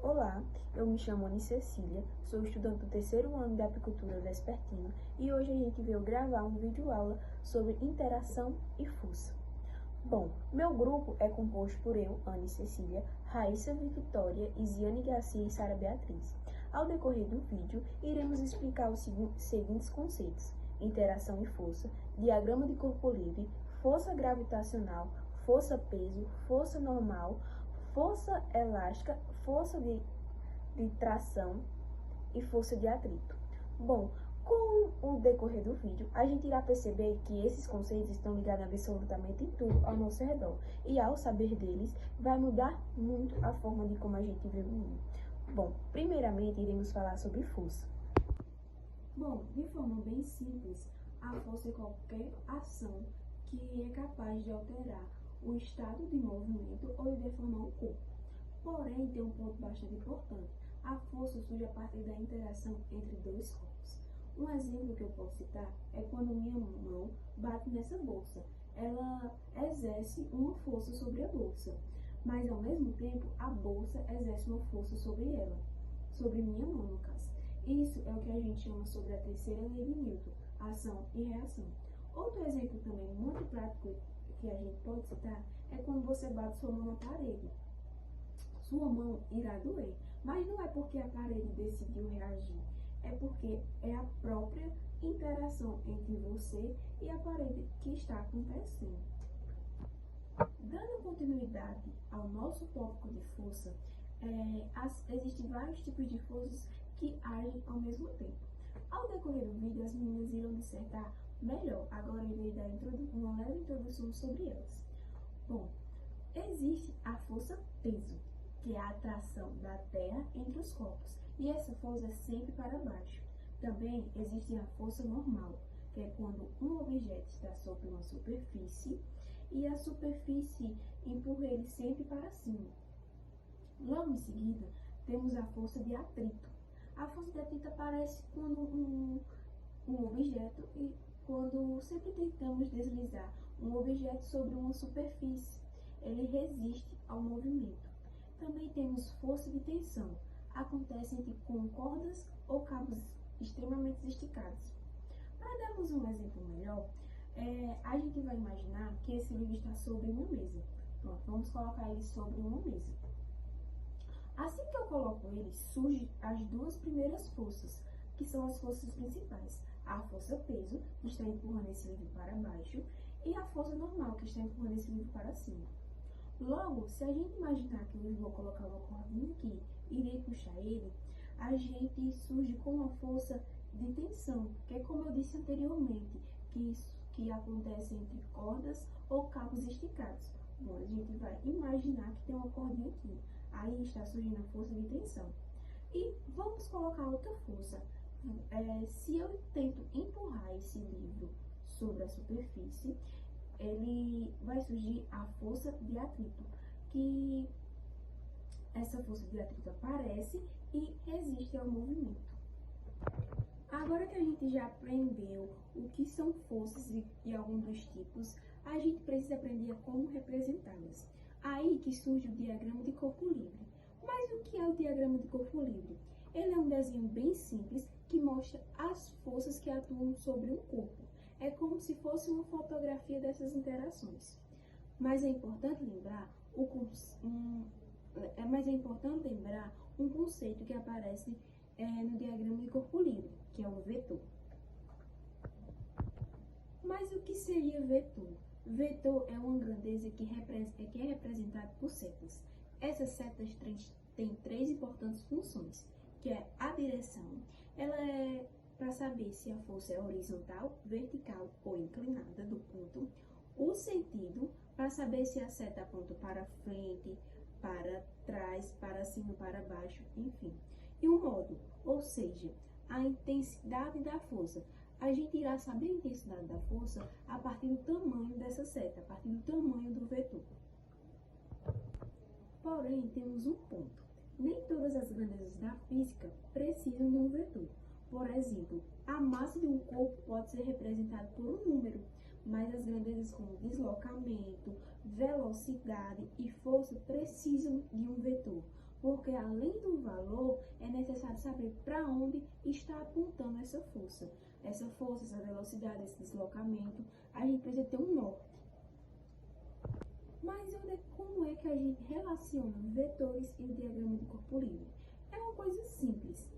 Olá, eu me chamo Anne Cecília, sou estudante do terceiro ano de apicultura vespertino e hoje a gente veio gravar um vídeo aula sobre interação e força. Bom, meu grupo é composto por eu, Anne Cecília, Raíssa Vitória, Isiane Garcia e Sara Beatriz. Ao decorrer do vídeo, iremos explicar os seguintes conceitos: interação e força, diagrama de corpo livre, força gravitacional, força-peso, força normal, força elástica, força de tração e força de atrito. Bom, com o decorrer do vídeo, a gente irá perceber que esses conceitos estão ligados absolutamente em tudo ao nosso redor. E ao saber deles, vai mudar muito a forma de como a gente vê o mundo. Bom, primeiramente iremos falar sobre força. Bom, de forma bem simples, a força é qualquer ação que é capaz de alterar o estado de movimento ou de deformar o corpo. Porém, tem um ponto bastante importante. A força surge a partir da interação entre dois corpos. Um exemplo que eu posso citar é quando minha mão bate nessa bolsa. Ela exerce uma força sobre a bolsa, mas ao mesmo tempo a bolsa exerce uma força sobre ela, sobre minha mão no caso. Isso é o que a gente chama sobre a terceira lei de Newton, ação e reação. Outro exemplo também muito prático que a gente pode citar é quando você bate sua mão na parede. Sua mão irá doer, mas não é porque a parede decidiu reagir, é porque é a própria interação entre você e a parede que está acontecendo. Dando continuidade ao nosso tópico de força, existem vários tipos de forças que agem ao mesmo tempo. Ao decorrer do vídeo, as meninas irão dissertar melhor, agora irei dar uma leve introdução sobre elas. Bom, existe a força-peso, que é a atração da Terra entre os corpos, e essa força é sempre para baixo. Também existe a força normal, que é quando um objeto está sobre uma superfície e a superfície empurra ele sempre para cima. Logo em seguida, temos a força de atrito. A força de atrito aparece quando um objeto e quando sempre tentamos deslizar um objeto sobre uma superfície, ele resiste ao movimento. Também temos força de tensão. Acontece com cordas ou cabos extremamente esticados. Para darmos um exemplo melhor, a gente vai imaginar que esse livro está sobre uma mesa. Pronto, vamos colocar ele sobre uma mesa. Assim que eu coloco ele, surgem as duas primeiras forças, que são as forças principais. A força-peso, que está empurrando esse livro para baixo, e a força normal, que está empurrando esse livro para cima. Logo, se a gente imaginar que eu vou colocar uma cordinha aqui e irei puxar ele, a gente surge com uma força de tensão, que é como eu disse anteriormente, que acontece entre cordas ou cabos esticados. Bom, a gente vai imaginar que tem uma cordinha aqui, aí está surgindo a força de tensão. E vamos colocar outra força. Se eu tento empurrar esse livro sobre a superfície, ele vai surgir a força de atrito, que essa força de atrito aparece e resiste ao movimento. Agora que a gente já aprendeu o que são forças e alguns dos tipos, a gente precisa aprender a como representá-las. Aí que surge o diagrama de corpo livre. Mas o que é o diagrama de corpo livre? Ele é um desenho bem simples que mostra as forças que atuam sobre um corpo. É como se fosse uma fotografia dessas interações. Mas é importante lembrar um conceito que aparece no diagrama de corpo livre, que é o vetor. Mas o que seria vetor? Vetor é uma grandeza que é representada por setas. Essas setas têm três importantes funções, que é a direção. Ela é para saber se a força é horizontal, vertical ou inclinada do ponto. O sentido, para saber se a seta aponta para frente, para trás, para cima, para baixo, enfim. E o modo, ou seja, a intensidade da força. A gente irá saber a intensidade da força a partir do tamanho dessa seta, a partir do tamanho do vetor. Porém, temos um ponto. Nem todas as grandezas da física precisam de um vetor. Por exemplo, a massa de um corpo pode ser representada por um número, mas as grandezas como deslocamento, velocidade e força precisam de um vetor. porque além do valor, é necessário saber para onde está apontando essa força. Essa força, essa velocidade, esse deslocamento, a gente precisa ter um norte. Mas como é que a gente relaciona vetores e o diagrama de corpo livre? É uma coisa simples.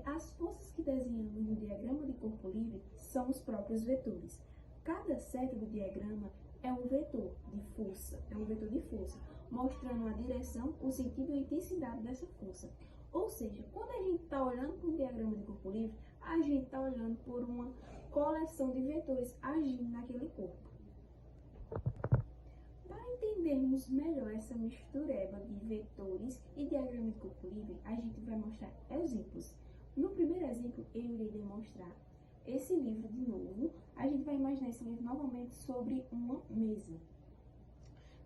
As forças que desenhamos no diagrama de corpo livre são os próprios vetores. Cada seta do diagrama é um vetor de força, mostrando a direção, o sentido e a intensidade dessa força. Ou seja, quando a gente está olhando para um diagrama de corpo livre, a gente está olhando por uma coleção de vetores agindo naquele corpo. Para entendermos melhor essa mistureba de vetores e diagrama de corpo livre, a gente vai mostrar exemplos. No primeiro exemplo, eu irei demonstrar esse livro de novo. A gente vai imaginar esse livro novamente sobre uma mesa.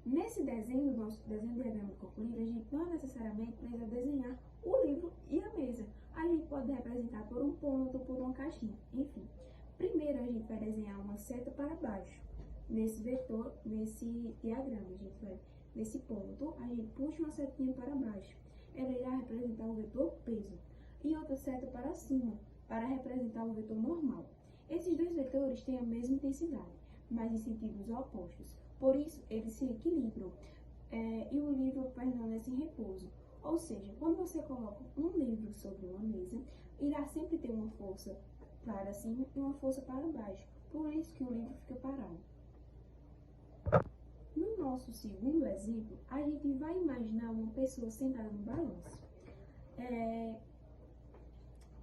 Nesse desenho, do nosso desenho de diagrama de corpo livre, a gente não necessariamente precisa desenhar o livro e a mesa. A gente pode representar por um ponto, por uma caixinha, enfim. Primeiro, a gente vai desenhar uma seta para baixo. Nesse vetor, nesse diagrama, a gente vai, nesse ponto, a gente puxa uma setinha para baixo. Ela irá representar o vetor peso. E outra seta para cima, para representar o vetor normal. Esses dois vetores têm a mesma intensidade, mas em sentidos opostos. Por isso, eles se equilibram e o livro permanece em repouso. Ou seja, quando você coloca um livro sobre uma mesa, irá sempre ter uma força para cima e uma força para baixo. Por isso que o livro fica parado. No nosso segundo exemplo, a gente vai imaginar uma pessoa sentada no balanço.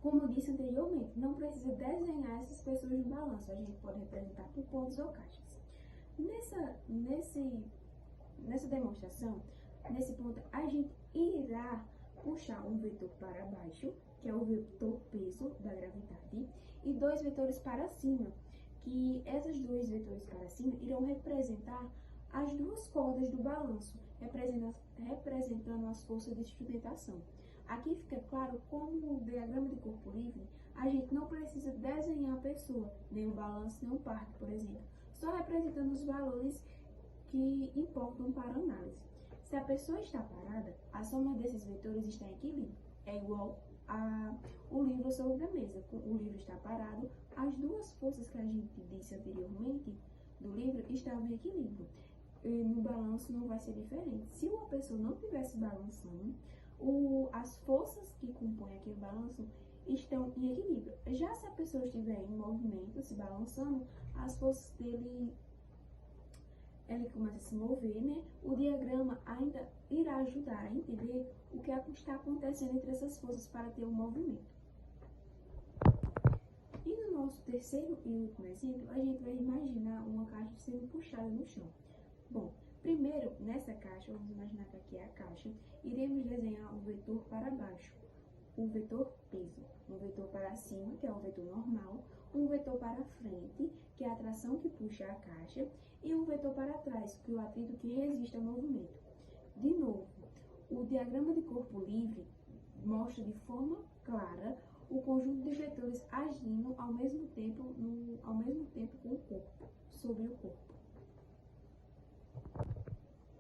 Como eu disse anteriormente, não precisa desenhar essas pessoas no balanço, a gente pode representar por pontos ou caixas. Nessa demonstração, nesse ponto, a gente irá puxar um vetor para baixo, que é o vetor peso da gravidade, e dois vetores para cima, que esses dois vetores para cima irão representar as duas cordas do balanço, representando as forças de sustentação. Aqui fica claro como no diagrama de corpo livre, a gente não precisa desenhar a pessoa, nem o balanço, nem o parque, por exemplo, só representando os valores que importam para a análise. Se a pessoa está parada, a soma desses vetores está em equilíbrio, é igual ao livro sobre a mesa. O livro está parado, as duas forças que a gente disse anteriormente do livro estavam em equilíbrio. E no balanço não vai ser diferente. Se uma pessoa não estivesse balançando, as forças que compõem aquele balanço estão em equilíbrio. Já se a pessoa estiver em movimento, se balançando, as forças dele, ele começa a se mover, né? O diagrama ainda irá ajudar a entender o que está acontecendo entre essas forças para ter um movimento. E no nosso terceiro e último exemplo, a gente vai imaginar uma caixa sendo puxada no chão. Bom, primeiro, nessa caixa, vamos imaginar que aqui é a caixa, iremos desenhar um vetor para baixo, um vetor peso, um vetor para cima, que é um vetor normal, um vetor para frente, que é a tração que puxa a caixa, e um vetor para trás, que é o atrito que resiste ao movimento. De novo, o diagrama de corpo livre mostra de forma clara o conjunto de vetores agindo ao mesmo tempo com o corpo, sobre o corpo.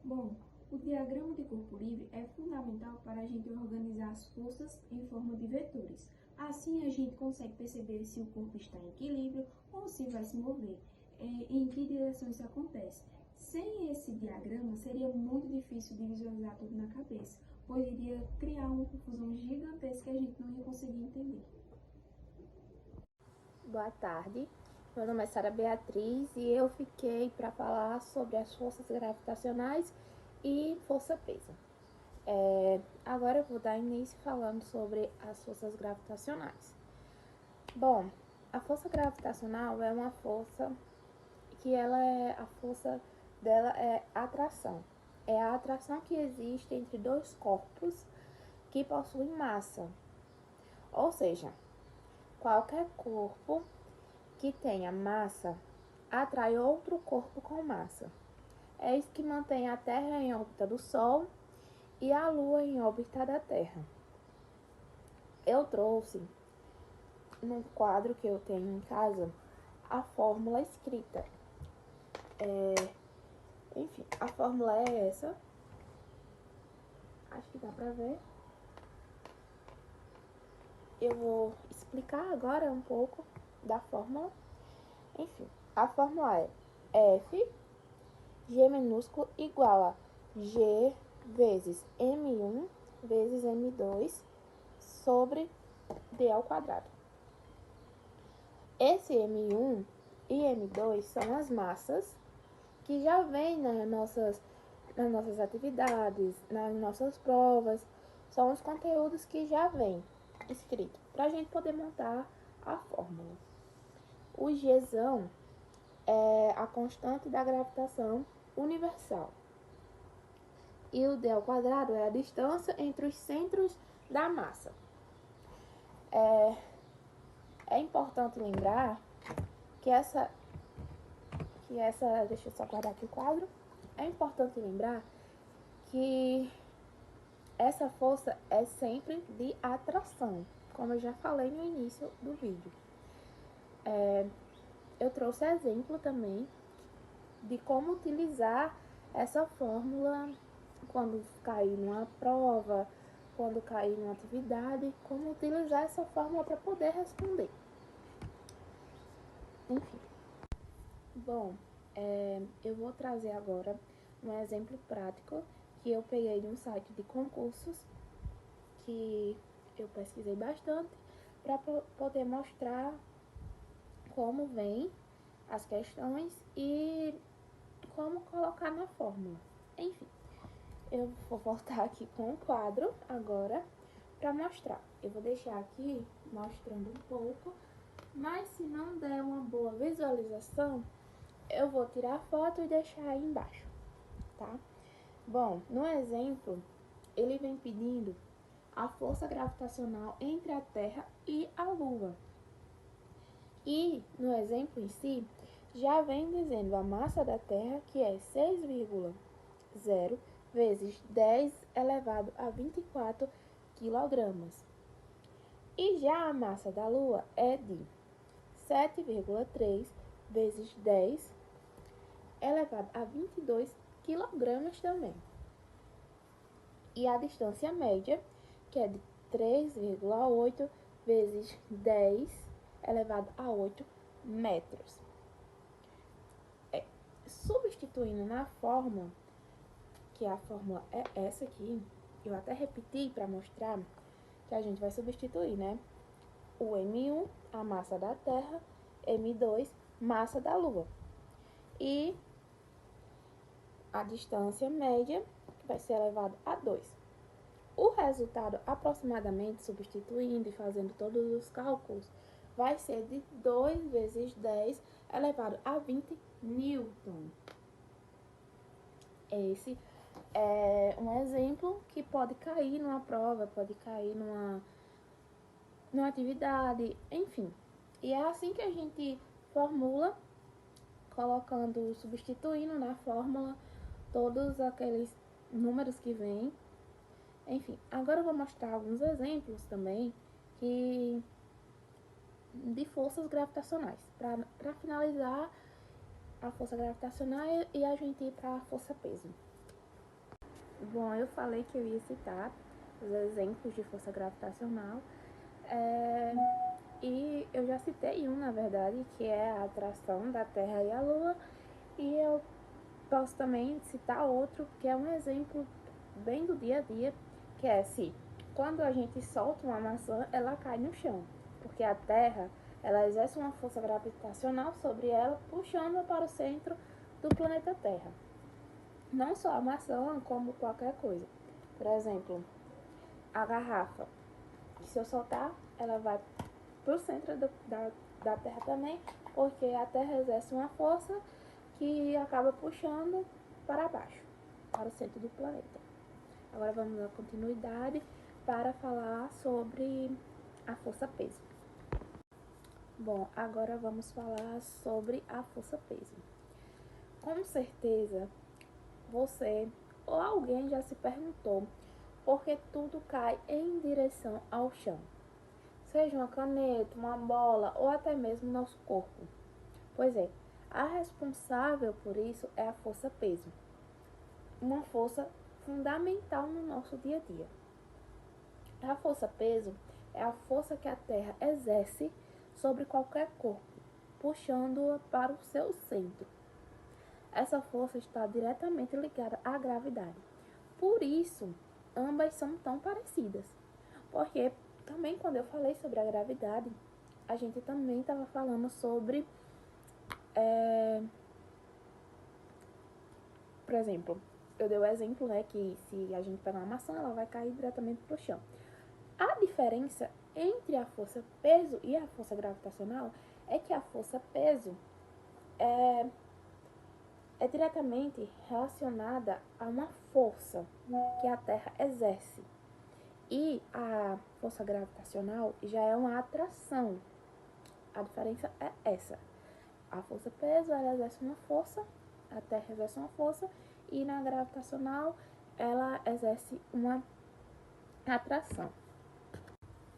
Bom, o diagrama de corpo livre é fundamental para a gente organizar as forças em forma de vetores. Assim, a gente consegue perceber se o corpo está em equilíbrio ou se vai se mover, e em que direção isso acontece. Sem esse diagrama, seria muito difícil de visualizar tudo na cabeça, pois iria criar uma confusão gigantesca que a gente não ia conseguir entender. Boa tarde, meu nome é Sara Beatriz e eu fiquei para falar sobre as forças gravitacionais e força-peso. Agora eu vou dar início falando sobre as forças gravitacionais. Bom, a força gravitacional é uma força que a força dela é atração. É a atração que existe entre dois corpos que possuem massa. Ou seja, qualquer corpo que tenha massa atrai outro corpo com massa. É isso que mantém a Terra em órbita do Sol e a Lua em órbita da Terra. Eu trouxe, num quadro que eu tenho em casa, a fórmula escrita. Enfim, a fórmula é essa. Acho que dá pra ver. eu vou explicar agora um pouco da fórmula. Enfim, a fórmula é F, G minúsculo, igual a G vezes M1 vezes M2 sobre D ao quadrado. Esse M1 e M2 são as massas que já vêm nas nossas atividades, nas nossas provas. São os conteúdos que já vêm escrito para a gente poder montar a fórmula. O Gzão é a constante da gravitação universal. E o D ao quadrado é a distância entre os centros da massa. É importante lembrar que essa... Deixa eu só guardar aqui o quadro. É importante lembrar que essa força é sempre de atração, como eu já falei no início do vídeo. Eu trouxe exemplo também de como utilizar essa fórmula quando cair numa prova, quando cair numa atividade, como utilizar essa fórmula para poder responder. Enfim. Bom, eu vou trazer agora um exemplo prático que eu peguei de um site de concursos que eu pesquisei bastante para poder mostrar como vem as questões e como colocar na fórmula. Enfim, eu vou voltar aqui com o quadro agora para mostrar. Eu vou deixar aqui mostrando um pouco, mas se não der uma boa visualização, eu vou tirar a foto e deixar aí embaixo, tá? Bom, no exemplo, ele vem pedindo a força gravitacional entre a Terra e a Lua. E no exemplo em si, já vem dizendo a massa da Terra, que é 6,0 vezes 10 elevado a 24 quilogramas. E já a massa da Lua é de 7,3 vezes 10 elevado a 22 quilogramas também. E a distância média, que é de 3,8 vezes 10 elevado a 8 metros. Substituindo na fórmula, que a fórmula é essa aqui, eu até repeti para mostrar que a gente vai substituir, né? O M1, a massa da Terra, M2, massa da Lua. E a distância média vai ser elevado a 2. O resultado, aproximadamente, substituindo e fazendo todos os cálculos, vai ser de 2 vezes 10 elevado a 20 Newton. Esse é um exemplo que pode cair numa prova, pode cair numa atividade, enfim. E é assim que a gente formula, substituindo na fórmula todos aqueles números que vêm. Enfim, agora eu vou mostrar alguns exemplos também de forças gravitacionais, para finalizar a força gravitacional e a gente ir para a força-peso. Bom, eu falei que eu ia citar os exemplos de força gravitacional, e eu já citei um, na verdade, que é a atração da Terra e a Lua, e eu posso também citar outro, que é um exemplo bem do dia a dia, que é se quando a gente solta uma maçã, ela cai no chão, porque a Terra, ela exerce uma força gravitacional sobre ela, puxando-a para o centro do planeta Terra. Não só a maçã, como qualquer coisa. Por exemplo, a garrafa. Se eu soltar, ela vai para o centro da Terra também, porque a Terra exerce uma força que acaba puxando para baixo, para o centro do planeta. Agora vamos dar continuidade para falar sobre a força-peso. Bom, agora vamos falar sobre a força-peso. Com certeza, você ou alguém já se perguntou por que tudo cai em direção ao chão. Seja uma caneta, uma bola ou até mesmo nosso corpo. Pois é, a responsável por isso é a força-peso. Uma força fundamental no nosso dia a dia. A força-peso é a força que a Terra exerce sobre qualquer corpo, puxando-o para o seu centro. Essa força está diretamente ligada à gravidade. Por isso, ambas são tão parecidas. Porque também quando eu falei sobre a gravidade, a gente também estava falando sobre, por exemplo, eu dei o exemplo, né, que se a gente pegar uma maçã, ela vai cair diretamente para o chão. A diferença entre a força peso e a força gravitacional é que a força peso é diretamente relacionada a uma força que a Terra exerce. E a força gravitacional já é uma atração. A diferença é essa. A força peso, ela exerce uma força, a Terra exerce uma força, e na gravitacional ela exerce uma atração.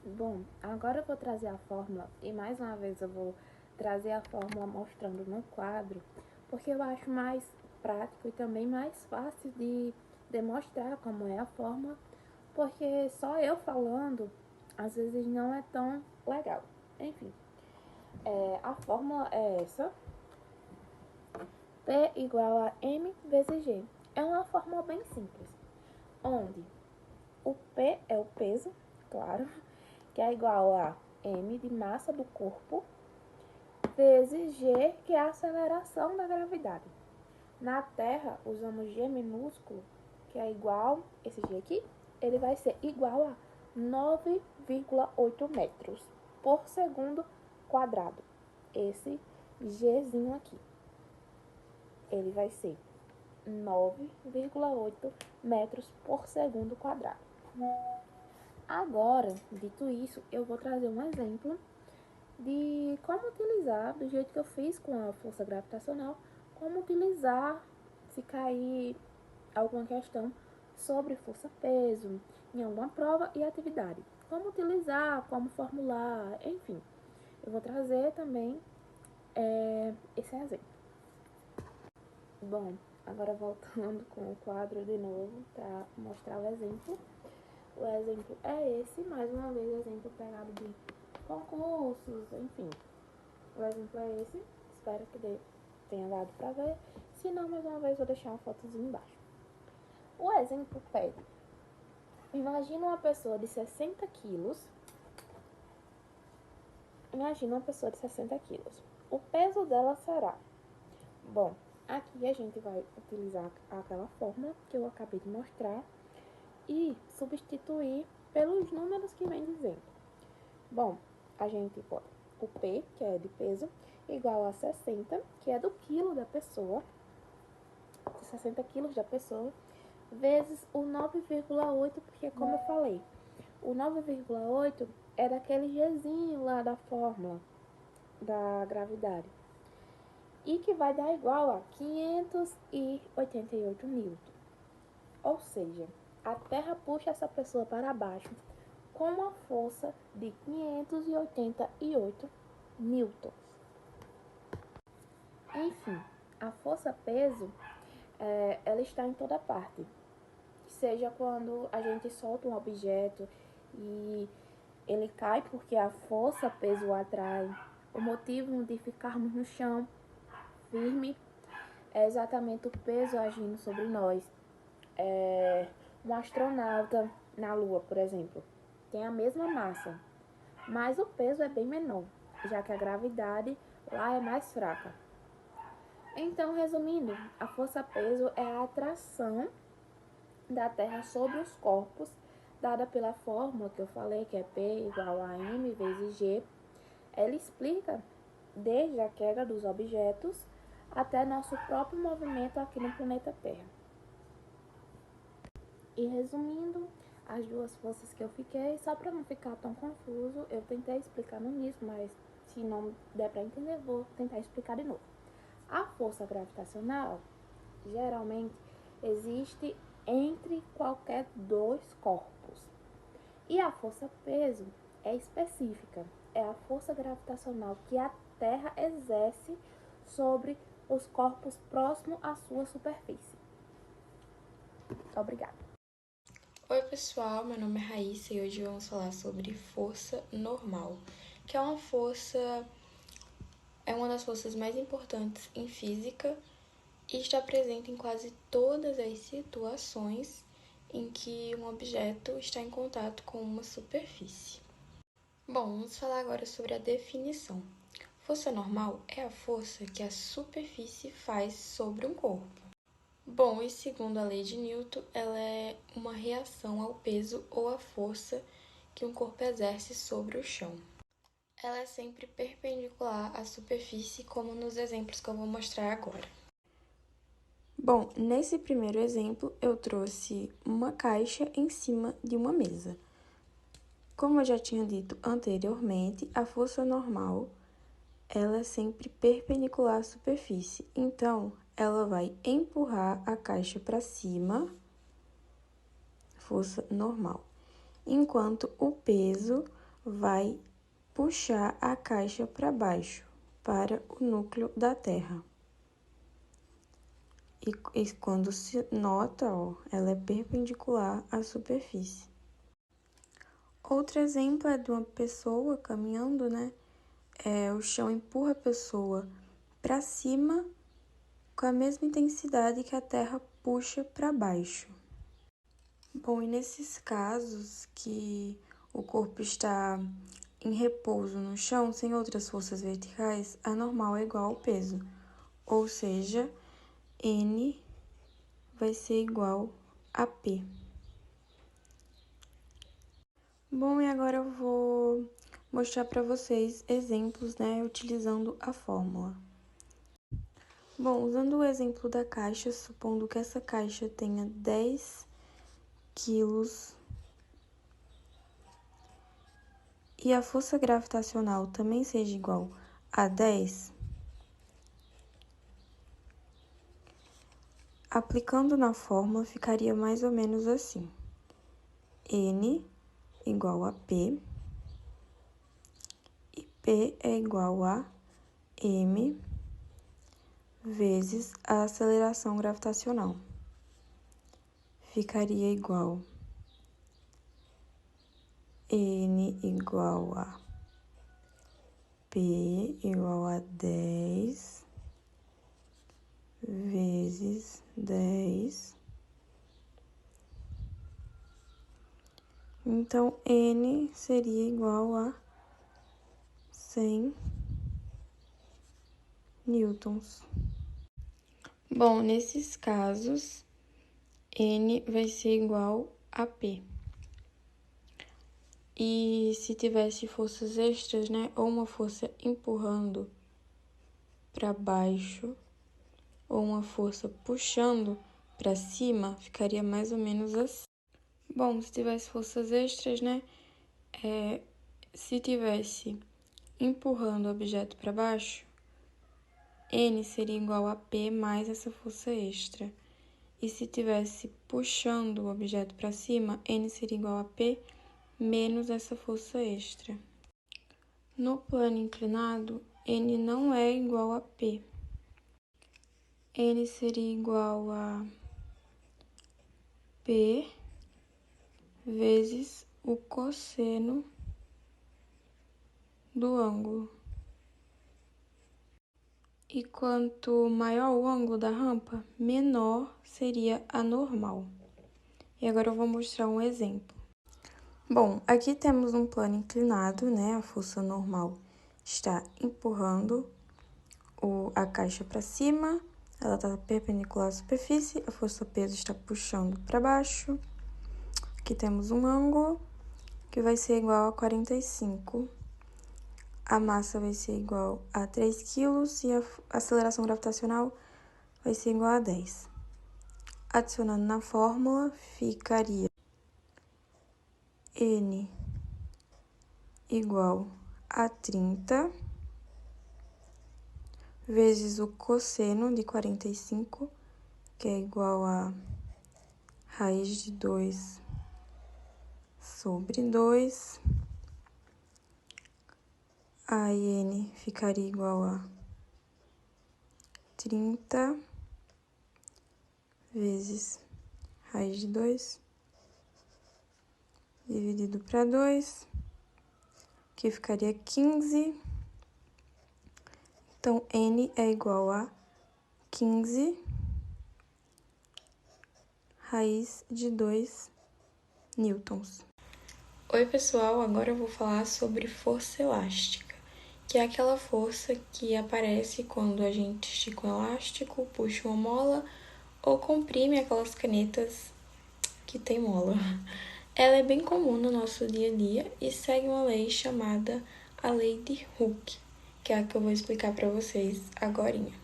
Bom, agora eu vou trazer a fórmula, e mais uma vez eu vou trazer a fórmula mostrando no quadro, porque eu acho mais prático e também mais fácil de demonstrar como é a fórmula, porque só eu falando, às vezes não é tão legal. Enfim, a fórmula é essa, P igual a M vezes G. É uma fórmula bem simples, onde o P é o peso, claro, que é igual a M de massa do corpo, vezes G, que é a aceleração da gravidade. Na Terra, usamos G minúsculo, que é igual, esse G aqui, ele vai ser igual a 9,8 metros por segundo quadrado. Esse Gzinho aqui, ele vai ser 9,8 metros por segundo quadrado. Agora, dito isso, eu vou trazer um exemplo de como utilizar, do jeito que eu fiz com a força gravitacional, como utilizar se cair alguma questão sobre força-peso em alguma prova e atividade. Como utilizar, como formular, enfim. Eu vou trazer também esse exemplo. Bom, agora voltando com o quadro de novo para mostrar o exemplo. O exemplo é esse, mais uma vez, exemplo pegado de concursos, enfim. O exemplo é esse, espero que tenha dado para ver. Se não, mais uma vez, vou deixar uma fotozinha embaixo. O exemplo pede, imagina uma pessoa de 60 quilos. Imagina uma pessoa de 60 quilos. O peso dela será, bom, aqui a gente vai utilizar aquela fórmula que eu acabei de mostrar e substituir pelos números que vem dizendo. Bom, a gente pode o P, que é de peso, igual a 60, que é do quilo da pessoa, 60 quilos da pessoa, vezes o 9,8, porque como eu falei, o 9,8 é daquele Gzinho lá da fórmula da gravidade, e que vai dar igual a 588 newton. Ou seja, a Terra puxa essa pessoa para baixo com uma força de 588 newtons. Enfim, a força-peso, ela está em toda parte. Seja quando a gente solta um objeto e ele cai porque a força-peso o atrai. O motivo de ficarmos no chão firme é exatamente o peso agindo sobre nós. Um astronauta na Lua, por exemplo, tem a mesma massa, mas o peso é bem menor, já que a gravidade lá é mais fraca. Então, resumindo, a força-peso é a atração da Terra sobre os corpos, dada pela fórmula que eu falei, que é P igual a M vezes G. Ela explica desde a queda dos objetos até nosso próprio movimento aqui no planeta Terra. E resumindo, as duas forças que eu fiquei, só para não ficar tão confuso, eu tentei explicar no início, mas se não der para entender, vou tentar explicar de novo. A força gravitacional, geralmente, existe entre qualquer dois corpos. E a força-peso é específica, é a força gravitacional que a Terra exerce sobre os corpos próximos à sua superfície. Obrigada. Oi pessoal, meu nome é Raíssa e hoje vamos falar sobre força normal, que é uma das forças mais importantes em física e está presente em quase todas as situações em que um objeto está em contato com uma superfície. Bom, vamos falar agora sobre a definição. Força normal é a força que a superfície faz sobre um corpo. Bom, e segundo a lei de Newton, ela é uma reação ao peso ou à força que um corpo exerce sobre o chão. Ela é sempre perpendicular à superfície, como nos exemplos que eu vou mostrar agora. Bom, nesse primeiro exemplo, eu trouxe uma caixa em cima de uma mesa. Como eu já tinha dito anteriormente, a força normal, ela é sempre perpendicular à superfície. Então, ela vai empurrar a caixa para cima, força normal, enquanto o peso vai puxar a caixa para baixo, para o núcleo da Terra. E quando se nota, ó, ela é perpendicular à superfície. Outro exemplo é de uma pessoa caminhando, né? O chão empurra a pessoa para cima com a mesma intensidade que a Terra puxa para baixo. Bom, e nesses casos que o corpo está em repouso no chão, sem outras forças verticais, a normal é igual ao peso, ou seja, N vai ser igual a P. Bom, e agora eu vou mostrar para vocês exemplos, né, utilizando a fórmula. Bom, usando o exemplo da caixa, supondo que essa caixa tenha 10 quilos e a força gravitacional também seja igual a 10, aplicando na fórmula ficaria mais ou menos assim: N igual a P, e P é igual a M vezes a aceleração gravitacional. Ficaria igual N igual a P igual a 10 vezes 10. Então, N seria igual a 100 newtons. Bom, nesses casos, N vai ser igual a P. E se tivesse forças extras, né, ou uma força empurrando para baixo, ou uma força puxando para cima, ficaria mais ou menos assim. Bom, se tivesse forças extras, né, se tivesse empurrando o objeto para baixo, N seria igual a P mais essa força extra. E se tivesse puxando o objeto para cima, N seria igual a P menos essa força extra. No plano inclinado, N não é igual a P. N seria igual a P vezes o cosseno do ângulo. E quanto maior o ângulo da rampa, menor seria a normal. E agora eu vou mostrar um exemplo. Bom, aqui temos um plano inclinado, né? A força normal está empurrando a caixa para cima, ela está perpendicular à superfície, a força peso está puxando para baixo. Aqui temos um ângulo que vai ser igual a 45. A massa vai ser igual a 3 kg e a aceleração gravitacional vai ser igual a 10. Adicionando na fórmula, ficaria N igual a 30 vezes o cosseno de 45, que é igual a raiz de 2 sobre 2. Aí N ficaria igual a 30 vezes raiz de 2 dividido para 2, que ficaria 15. Então, N é igual a 15 raiz de 2 newtons. Oi, pessoal! Agora eu vou falar sobre força elástica, que é aquela força que aparece quando a gente estica um elástico, puxa uma mola ou comprime aquelas canetas que tem mola. Ela é bem comum no nosso dia a dia e segue uma lei chamada a lei de Hooke, que é a que eu vou explicar para vocês agorinha.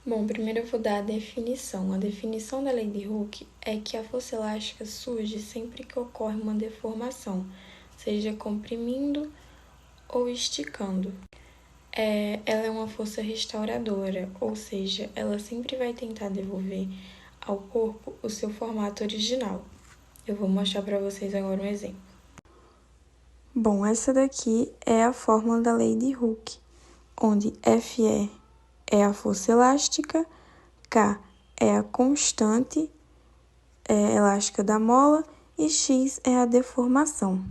Bom, primeiro eu vou dar a definição. A definição da lei de Hooke é que a força elástica surge sempre que ocorre uma deformação, seja comprimindo ou esticando. Ela é uma força restauradora, ou seja, ela sempre vai tentar devolver ao corpo o seu formato original. Eu vou mostrar para vocês agora um exemplo. Bom, essa daqui é a fórmula da lei de Hooke, onde Fe é a força elástica, K é a constante elástica da mola e X é a deformação.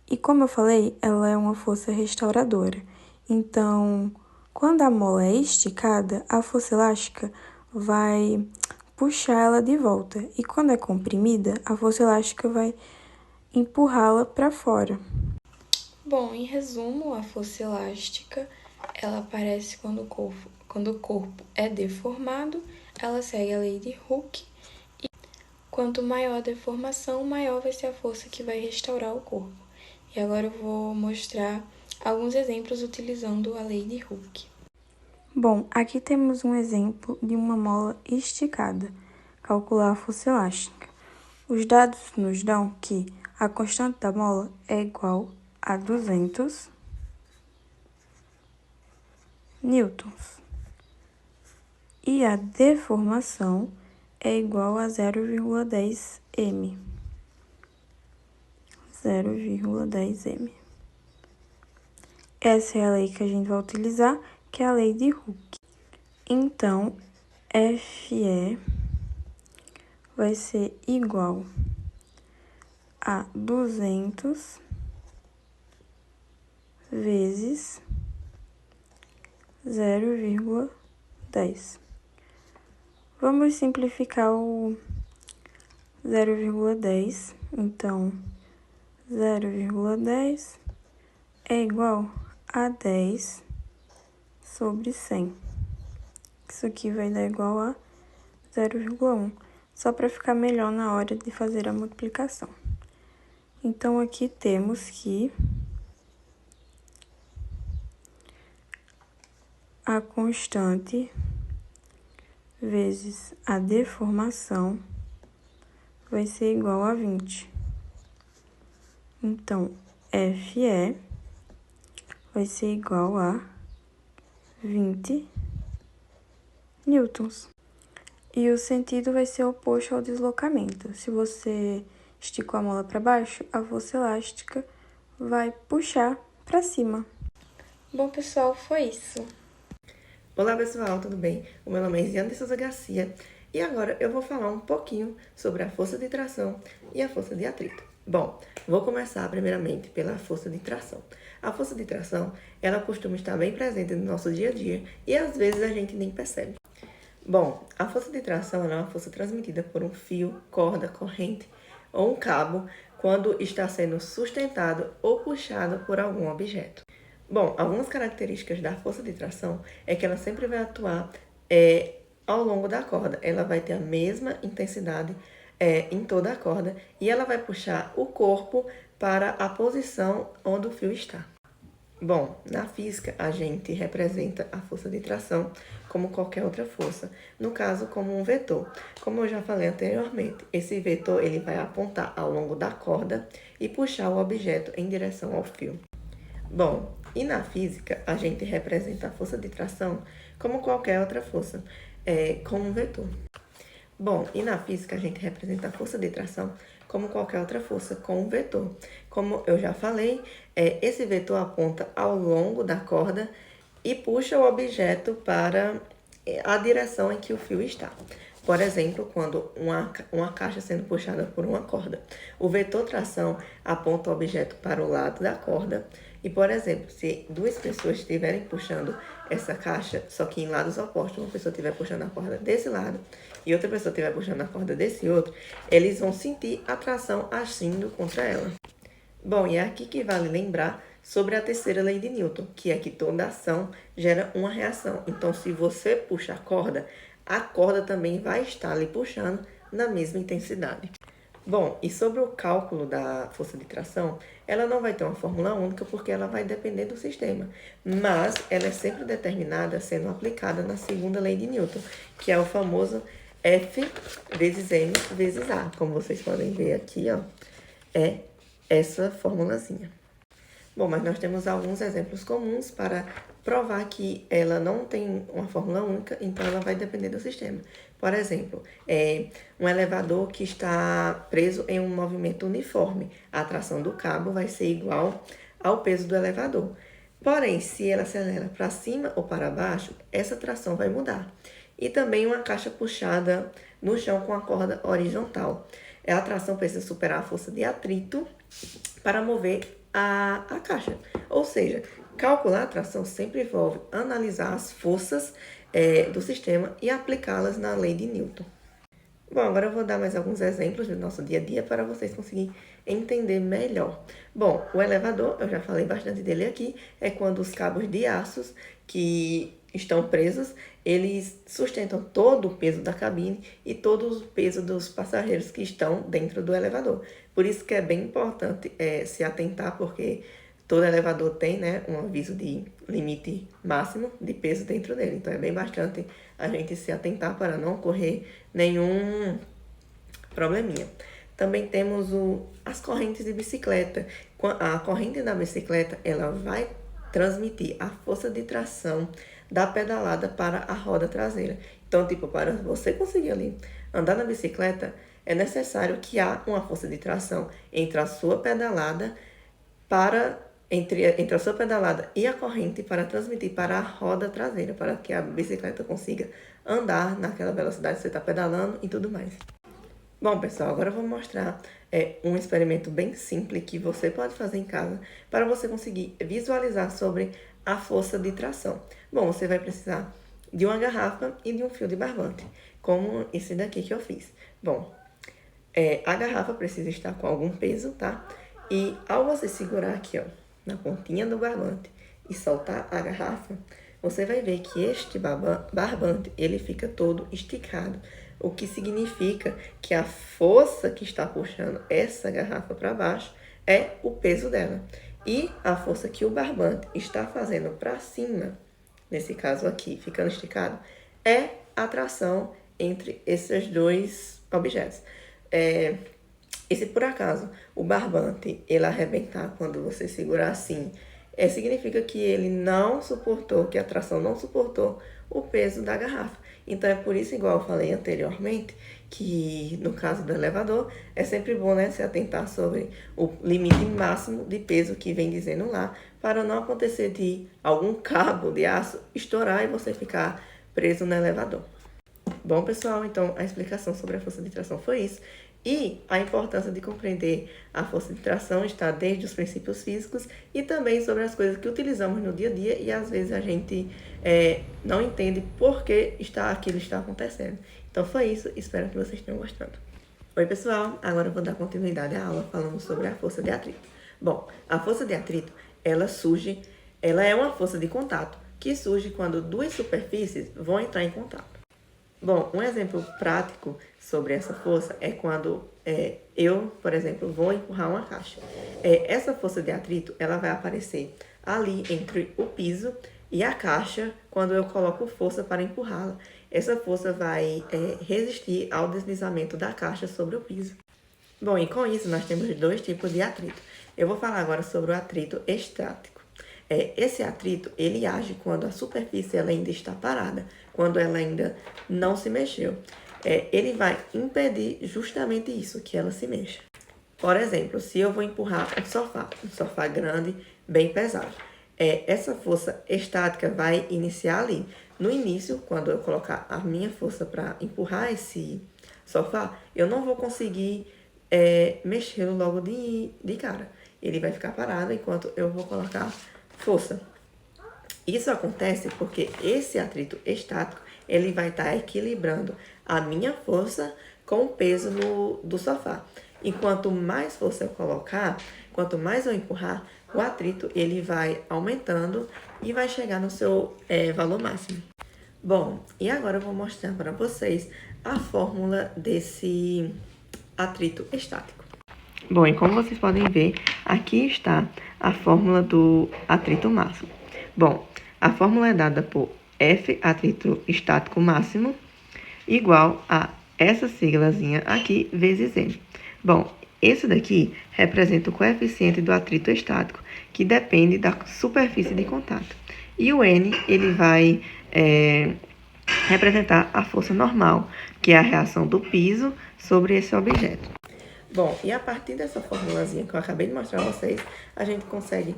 E como eu falei, ela é uma força restauradora. Então, quando a mola é esticada, a força elástica vai puxar ela de volta. E quando é comprimida, a força elástica vai empurrá-la para fora. Bom, em resumo, a força elástica, ela aparece quando o corpo é deformado, ela segue a lei de Hooke, e quanto maior a deformação, maior vai ser a força que vai restaurar o corpo. E agora eu vou mostrar alguns exemplos utilizando a lei de Hooke. Bom, aqui temos um exemplo de uma mola esticada. Calcular a força elástica. Os dados nos dão que a constante da mola é igual a 200 newtons. E a deformação é igual a 0,10 m. 0,10 m. Essa é a lei que a gente vai utilizar, que é a lei de Hooke. Então, Fe vai ser igual a 200 vezes 0,10. Vamos simplificar o 0,10. Então, 0,10 é igual a 10 sobre 100. Isso aqui vai dar igual a 0,1, só para ficar melhor na hora de fazer a multiplicação. Então, aqui temos que a constante vezes a deformação vai ser igual a 20. Então, Fe vai ser igual a 20 newtons. E o sentido vai ser oposto ao deslocamento. Se você esticou a mola para baixo, a força elástica vai puxar para cima. Bom, pessoal, foi isso. Olá pessoal, tudo bem? O meu nome é Isiane de Souza Garcia e agora eu vou falar um pouquinho sobre a força de tração e a força de atrito. Bom, vou começar primeiramente pela força de tração. A força de tração, ela costuma estar bem presente no nosso dia a dia e às vezes a gente nem percebe. Bom, a força de tração é uma força transmitida por um fio, corda, corrente ou um cabo quando está sendo sustentado ou puxado por algum objeto. Bom, algumas características da força de tração é que ela sempre vai atuar ao longo da corda. Ela vai ter a mesma intensidade em toda a corda e ela vai puxar o corpo para a posição onde o fio está. Bom, na física, a gente representa a força de tração como qualquer outra força, no caso, como um vetor. Como eu já falei anteriormente, esse vetor ele vai apontar ao longo da corda e puxar o objeto em direção ao fio. Bom, e na física, a gente representa a força de tração como qualquer outra força, como um vetor. Bom, e na física, a gente representa a força de tração como qualquer outra força, com um vetor. Como eu já falei, esse vetor aponta ao longo da corda e puxa o objeto para a direção em que o fio está. Por exemplo, quando uma caixa sendo puxada por uma corda. O vetor tração aponta o objeto para o lado da corda. E, por exemplo, se duas pessoas estiverem puxando essa caixa, só que em lados opostos, uma pessoa estiver puxando a corda desse lado e outra pessoa estiver puxando a corda desse outro, eles vão sentir a tração agindo contra ela. Bom, e é aqui que vale lembrar sobre a terceira lei de Newton, que é que toda ação gera uma reação. Então, se você puxa a corda também vai estar ali puxando na mesma intensidade. Bom, e sobre o cálculo da força de tração, ela não vai ter uma fórmula única porque ela vai depender do sistema, mas ela é sempre determinada sendo aplicada na segunda lei de Newton, que é o famoso F vezes M vezes A. Como vocês podem ver aqui, ó, é essa formulazinha. Bom, mas nós temos alguns exemplos comuns para provar que ela não tem uma fórmula única, então ela vai depender do sistema. Por exemplo, um elevador que está preso em um movimento uniforme. A tração do cabo vai ser igual ao peso do elevador. Porém, se ela acelera para cima ou para baixo, essa tração vai mudar. E também uma caixa puxada no chão com a corda horizontal. A tração precisa superar a força de atrito para mover a caixa. Ou seja, calcular a tração sempre envolve analisar as forças do sistema e aplicá-las na lei de Newton. Bom, agora eu vou dar mais alguns exemplos do nosso dia a dia para vocês conseguirem entender melhor. Bom, o elevador, eu já falei bastante dele aqui, é quando os cabos de aços que estão presos, eles sustentam todo o peso da cabine e todo o peso dos passageiros que estão dentro do elevador. Por isso que é bem importante se atentar, porque todo elevador tem, né, um aviso de limite máximo de peso dentro dele. Então, é bem bastante a gente se atentar para não ocorrer nenhum probleminha. Também temos as correntes de bicicleta. A corrente da bicicleta, ela vai transmitir a força de tração da pedalada para a roda traseira. Então, tipo, para você conseguir ali andar na bicicleta, é necessário que há uma força de tração entre a sua pedalada entre a sua pedalada e a corrente para transmitir para a roda traseira, para que a bicicleta consiga andar naquela velocidade que você está pedalando e tudo mais. Bom, pessoal, agora eu vou mostrar um experimento bem simples que você pode fazer em casa para você conseguir visualizar sobre a força de tração. Bom, você vai precisar de uma garrafa e de um fio de barbante, como esse daqui que eu fiz. Bom, a garrafa precisa estar com algum peso, tá? E ao você segurar aqui, ó, na pontinha do barbante e soltar a garrafa, você vai ver que este barbante, ele fica todo esticado, o que significa que a força que está puxando essa garrafa para baixo é o peso dela. E a força que o barbante está fazendo para cima, nesse caso aqui, ficando esticado, é a tração entre esses dois objetos. E se por acaso o barbante ele arrebentar quando você segurar assim, significa que ele não suportou, que a tração não suportou o peso da garrafa. Então, é por isso, igual eu falei anteriormente, que no caso do elevador, é sempre bom, né, se atentar sobre o limite máximo de peso que vem dizendo lá, para não acontecer de algum cabo de aço estourar e você ficar preso no elevador. Bom, pessoal, então a explicação sobre a força de tração foi isso. E a importância de compreender a força de tração está desde os princípios físicos e também sobre as coisas que utilizamos no dia a dia e às vezes a gente não entende por que aquilo está acontecendo. Então foi isso, espero que vocês tenham gostado. Oi, pessoal, agora eu vou dar continuidade à aula falando sobre a força de atrito. Bom, a força de atrito, ela é uma força de contato que surge quando duas superfícies vão entrar em contato. Bom, um exemplo prático sobre essa força é quando eu, por exemplo, vou empurrar uma caixa. Essa força de atrito, ela vai aparecer ali entre o piso e a caixa quando eu coloco força para empurrá-la. Essa força vai resistir ao deslizamento da caixa sobre o piso. Bom, e com isso nós temos dois tipos de atrito. Eu vou falar agora sobre o atrito estático. Esse atrito, ele age quando a superfície ela ainda está parada, quando ela ainda não se mexeu. Ele vai impedir justamente isso, que ela se mexa. Por exemplo, se eu vou empurrar um sofá grande, bem pesado. essa força estática vai iniciar ali. No início, quando eu colocar a minha força para empurrar esse sofá, eu não vou conseguir mexê-lo logo de cara. Ele vai ficar parado enquanto eu vou colocar força. Isso acontece porque esse atrito estático, ele vai estar equilibrando a minha força com o peso do sofá. E quanto mais força eu colocar, quanto mais eu empurrar, o atrito ele vai aumentando e vai chegar no seu valor máximo. Bom, e agora eu vou mostrar para vocês a fórmula desse atrito estático. Bom, e como vocês podem ver, aqui está a fórmula do atrito máximo. Bom, a fórmula é dada por F, atrito estático máximo, igual a essa siglazinha aqui, vezes M. Bom, esse daqui representa o coeficiente do atrito estático, que depende da superfície de contato. E o N, ele vai representar a força normal, que é a reação do piso sobre esse objeto. Bom, e a partir dessa formulazinha que eu acabei de mostrar a vocês, a gente consegue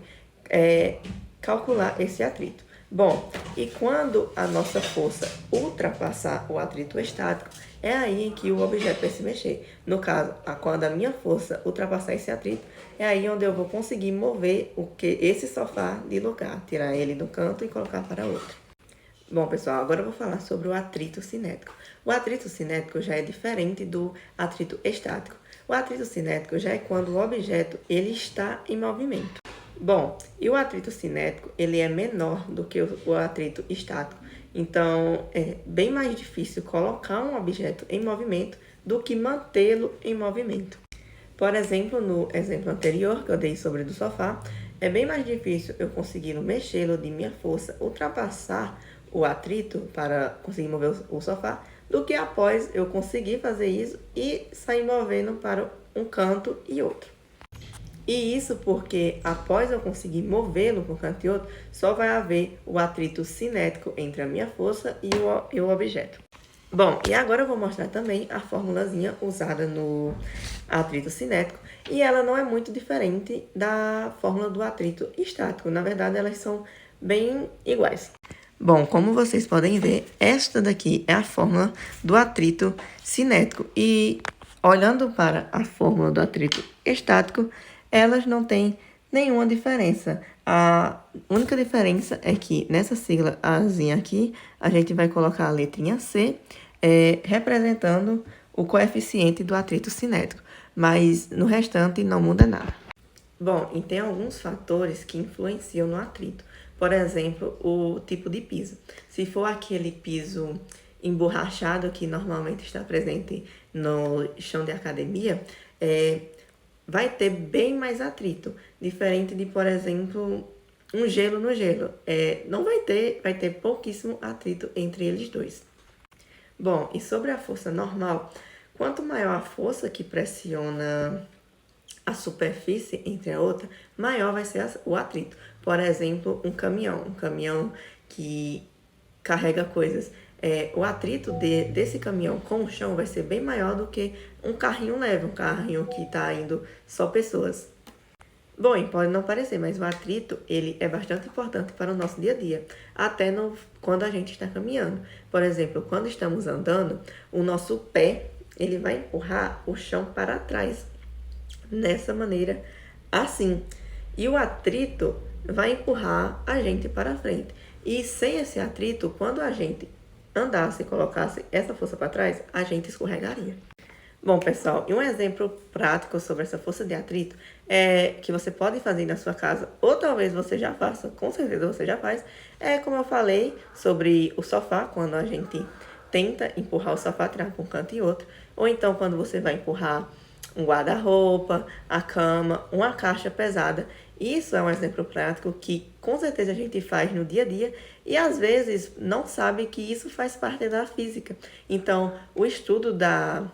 calcular esse atrito. Bom, e quando a nossa força ultrapassar o atrito estático, é aí que o objeto vai se mexer. No caso, quando a minha força ultrapassar esse atrito, é aí onde eu vou conseguir mover esse sofá de lugar, tirar ele do canto e colocar para outro. Bom, pessoal, agora eu vou falar sobre o atrito cinético. O atrito cinético já é diferente do atrito estático. O atrito cinético já é quando o objeto ele está em movimento. Bom, e o atrito cinético, ele é menor do que o atrito estático. Então, é bem mais difícil colocar um objeto em movimento do que mantê-lo em movimento. Por exemplo, no exemplo anterior que eu dei sobre o do sofá, é bem mais difícil eu conseguir mexê-lo de minha força, ultrapassar o atrito para conseguir mover o sofá, do que após eu conseguir fazer isso e sair movendo para um canto e outro. E isso porque após eu conseguir movê-lo para um canto e outro, só vai haver o atrito cinético entre a minha força e o objeto. Bom, e agora eu vou mostrar também a formulazinha usada no atrito cinético. E ela não é muito diferente da fórmula do atrito estático. Na verdade, elas são bem iguais. Bom, como vocês podem ver, esta daqui é a fórmula do atrito cinético. E olhando para a fórmula do atrito estático, elas não têm nenhuma diferença. A única diferença é que nessa sigla Azinha aqui, a gente vai colocar a letrinha C, representando o coeficiente do atrito cinético. Mas no restante não muda nada. Bom, e tem alguns fatores que influenciam no atrito. Por exemplo, o tipo de piso. Se for aquele piso emborrachado que normalmente está presente no chão de academia, vai ter bem mais atrito. Diferente de, por exemplo, um gelo no gelo. Não vai ter pouquíssimo atrito entre eles dois. Bom, e sobre a força normal, quanto maior a força que pressiona a superfície entre a outra, maior vai ser o atrito. Por exemplo, um caminhão que carrega coisas. O atrito desse caminhão com o chão vai ser bem maior do que um carrinho leve, um carrinho que está indo só pessoas. Bom, e pode não parecer, mas o atrito ele é bastante importante para o nosso dia a dia, até quando a gente está caminhando. Por exemplo, quando estamos andando, o nosso pé ele vai empurrar o chão para trás, dessa maneira, assim. E o atrito vai empurrar a gente para frente. E sem esse atrito, quando a gente andasse e colocasse essa força para trás, a gente escorregaria. Bom, pessoal, e um exemplo prático sobre essa força de atrito que você pode fazer na sua casa, ou talvez você já faça, com certeza você já faz, como eu falei sobre o sofá, quando a gente tenta empurrar o sofá, tirar para um canto e outro, ou então quando você vai empurrar um guarda-roupa, a cama, uma caixa pesada. Isso é um exemplo prático que com certeza a gente faz no dia a dia e às vezes não sabe que isso faz parte da física. Então, o estudo da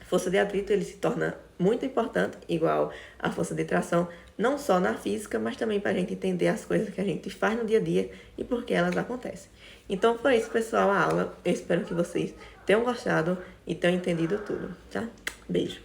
força de atrito ele se torna muito importante, igual a força de tração, não só na física, mas também para a gente entender as coisas que a gente faz no dia a dia e por que elas acontecem. Então, foi isso, pessoal, a aula. Eu espero que vocês tenham gostado e tenham entendido tudo, tá? Beijo!